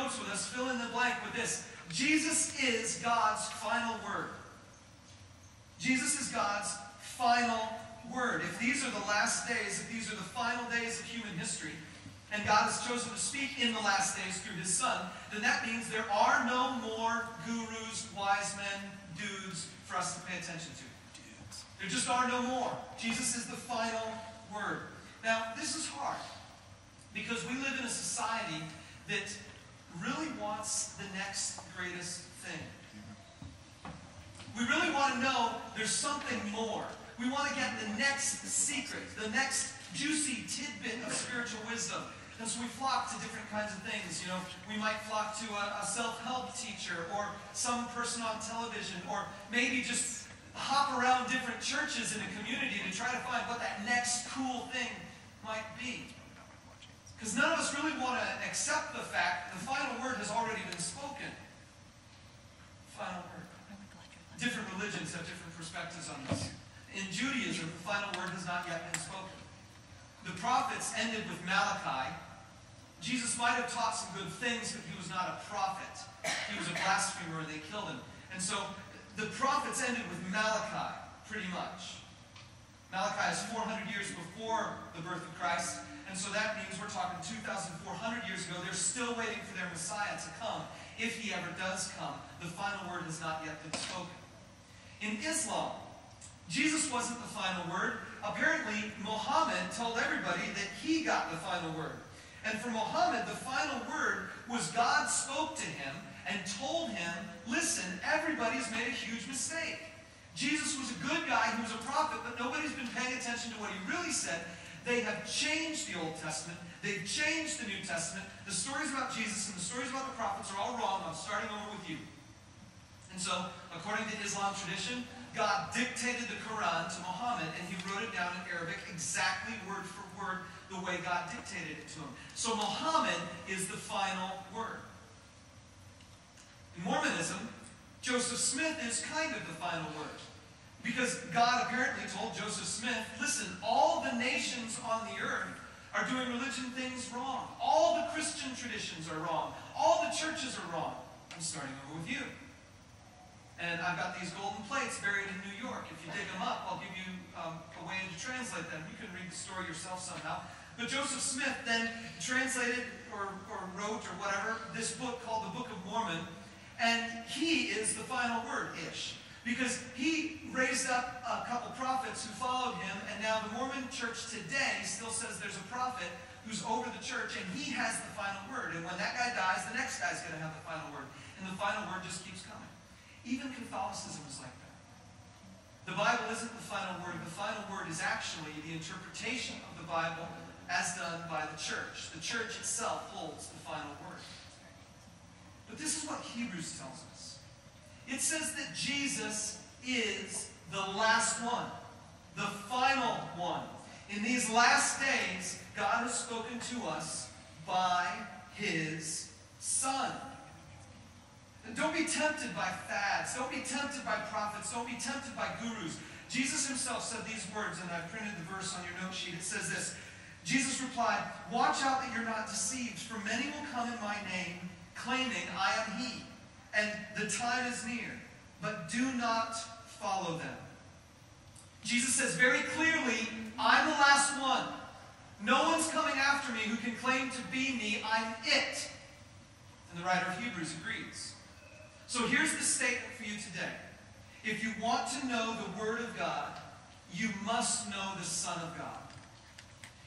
notes with us, fill in the blank with this. Jesus is God's final word. Jesus is God's final word. If these are the last days, if these are the final days of human history, and God has chosen to speak in the last days through his Son, then that means there are no more gurus, wise men, dudes for us to pay attention to. There just are no more. Jesus is the final word. Now, this is hard because we live in a society that really wants the next greatest thing. We really want to know there's something more. We want to get the next secret, the next juicy tidbit of spiritual wisdom. And so we flock to different kinds of things. You know, we might flock to a self-help teacher or some person on television, or maybe just hop around different churches in a community to try to find what that next cool thing might be. Because none of us really want to accept the fact that the final word has already been spoken. Final word. Different religions have different perspectives on this. In Judaism, the final word has not yet been spoken. The prophets ended with Malachi. Jesus might have taught some good things, but he was not a prophet. He was a blasphemer, and they killed him. And so the prophets ended with Malachi, pretty much. Malachi is 400 years before the birth of Christ, and so that means we're talking 2,400 years ago. They're still waiting for their Messiah to come. If he ever does come, the final word has not yet been spoken. In Islam, Jesus wasn't the final word. Apparently, Muhammad told everybody that he got the final word. And for Muhammad, the final word was God spoke to him and told him, listen, everybody's made a huge mistake. Jesus was a good guy, he was a prophet, but nobody's been paying attention to what he really said. They have changed the Old Testament. They've changed the New Testament. The stories about Jesus and the stories about the prophets are all wrong. I'm starting over with you. And so, according to Islam tradition, God dictated the Quran to Muhammad, and he wrote it down in Arabic exactly word for word the way God dictated it to him. So Muhammad is the final word. In Mormonism, Joseph Smith is kind of the final word. Because God apparently told Joseph Smith, listen, all the nations on the earth are doing religion things wrong. All the Christian traditions are wrong. All the churches are wrong. I'm starting over with you. And I've got these golden plates buried in New York. If you dig them up, I'll give you a way to translate them. You can read the story yourself somehow. But Joseph Smith then translated or wrote or whatever this book called the Book of Mormon. And he is the final word-ish. Because he raised up a couple prophets who followed him, and now the Mormon church today still says there's a prophet who's over the church, and he has the final word. And when that guy dies, the next guy's going to have the final word. And the final word just keeps coming. Even Catholicism is like that. The Bible isn't the final word. The final word is actually the interpretation of the Bible as done by the church. The church itself holds the final word. But this is what Hebrews tells us. It says that Jesus is the last one, the final one. In these last days, God has spoken to us by his Son. And don't be tempted by fads. Don't be tempted by prophets. Don't be tempted by gurus. Jesus himself said these words, and I've printed the verse on your note sheet. It says this. Jesus replied, watch out that you're not deceived, for many will come in my name, claiming I am he. And the time is near, but do not follow them. Jesus says very clearly, I'm the last one. No one's coming after me who can claim to be me. I'm it. And the writer of Hebrews agrees. So here's the statement for you today. If you want to know the Word of God, you must know the Son of God.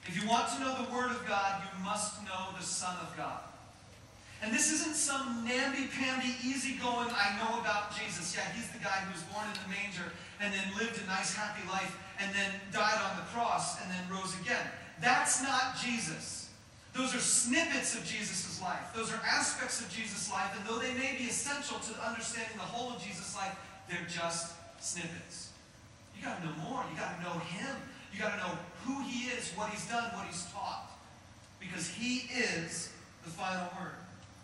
If you want to know the Word of God, you must know the Son of God. And this isn't some namby-pamby, easygoing, I know about Jesus. Yeah, he's the guy who was born in the manger and then lived a nice, happy life and then died on the cross and then rose again. That's not Jesus. Those are snippets of Jesus' life. Those are aspects of Jesus' life, and though they may be essential to understanding the whole of Jesus' life, they're just snippets. You got to know more. You got to know him. You got to know who he is, what he's done, what he's taught. Because he is the final word.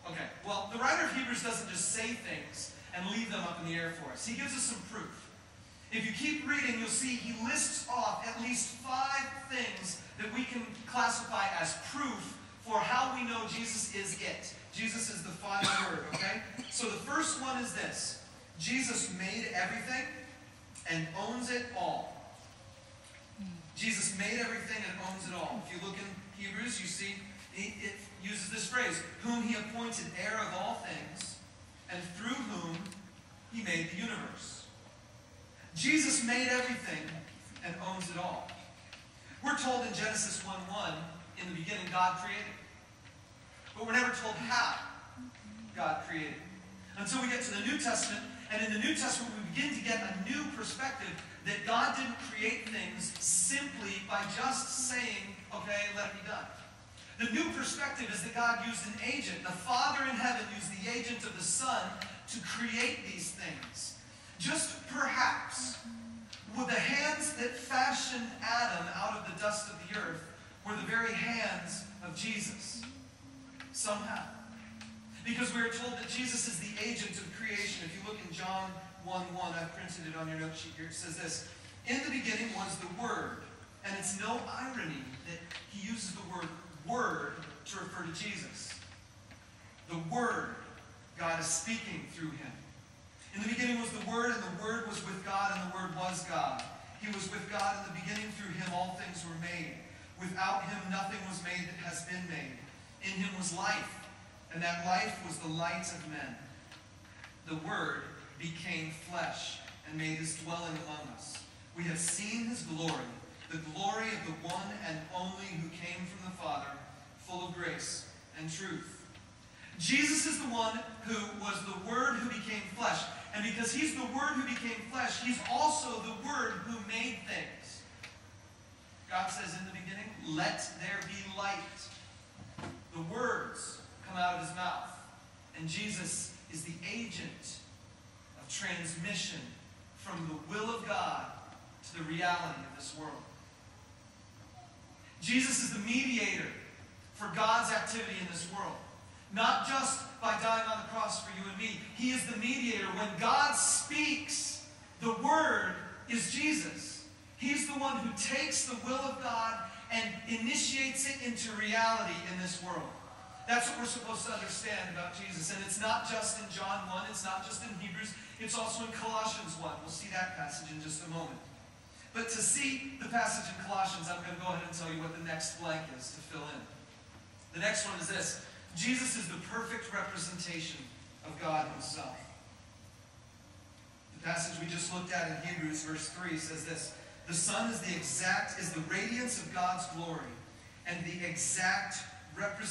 Okay, well, the writer of Hebrews doesn't just say things and leave them up in the air for us. He gives us some proof. If you keep reading, you'll see he lists off at least 5 things that we can classify as proof for how we know Jesus is it. Jesus is the final word, okay? So the first one is this. Jesus made everything and owns it all. Jesus made everything and owns it all. If you look in Hebrews, you see it uses this phrase, whom he appointed heir of all things, and through whom he made the universe. Jesus made everything and owns it all. We're told in Genesis 1:1, in the beginning God created. But we're never told how God created. Until we get to the New Testament, and in the New Testament we begin to get a new perspective that God didn't create things simply by just saying, okay, let it be done. The new perspective is that God used an agent. The Father in heaven used the agent of the Son to create these things. Just perhaps, with the hands that fashioned Adam out of the dust of the earth were the very hands of Jesus. Somehow. Because we are told that Jesus is the agent of creation. If you look in John 1:1, I've printed it on your note sheet here, it says this, in the beginning was the Word. And it's no irony that he uses the word to refer to Jesus. The Word, God is speaking through him. In the beginning was the Word, and the Word was with God, and the Word was God. He was with God in the beginning. Through him all things were made. Without him nothing was made that has been made. In him was life, and that life was the light of men. The Word became flesh and made his dwelling among us. We have seen his glory, the glory of the one and only who came from the Father, full of grace and truth. Jesus is the one who was the Word who became flesh. And because he's the Word who became flesh, he's also the Word who made things. God says in the beginning, let there be light. The words come out of his mouth. And Jesus is the agent of transmission from the will of God to the reality of this world. Jesus is the mediator for God's activity in this world. Not just by dying on the cross for you and me. He is the mediator. When God speaks, the Word is Jesus. He's the one who takes the will of God and initiates it into reality in this world. That's what we're supposed to understand about Jesus. And it's not just in John 1. It's not just in Hebrews. It's also in Colossians 1. We'll see that passage in just a moment. But to see the passage in Colossians, I'm going to go ahead and tell you what the next blank is to fill in. The next one is this. Jesus is the perfect representation of God himself. The passage we just looked at in Hebrews, verse 3, says this. The Son is the radiance of God's glory and the exact representation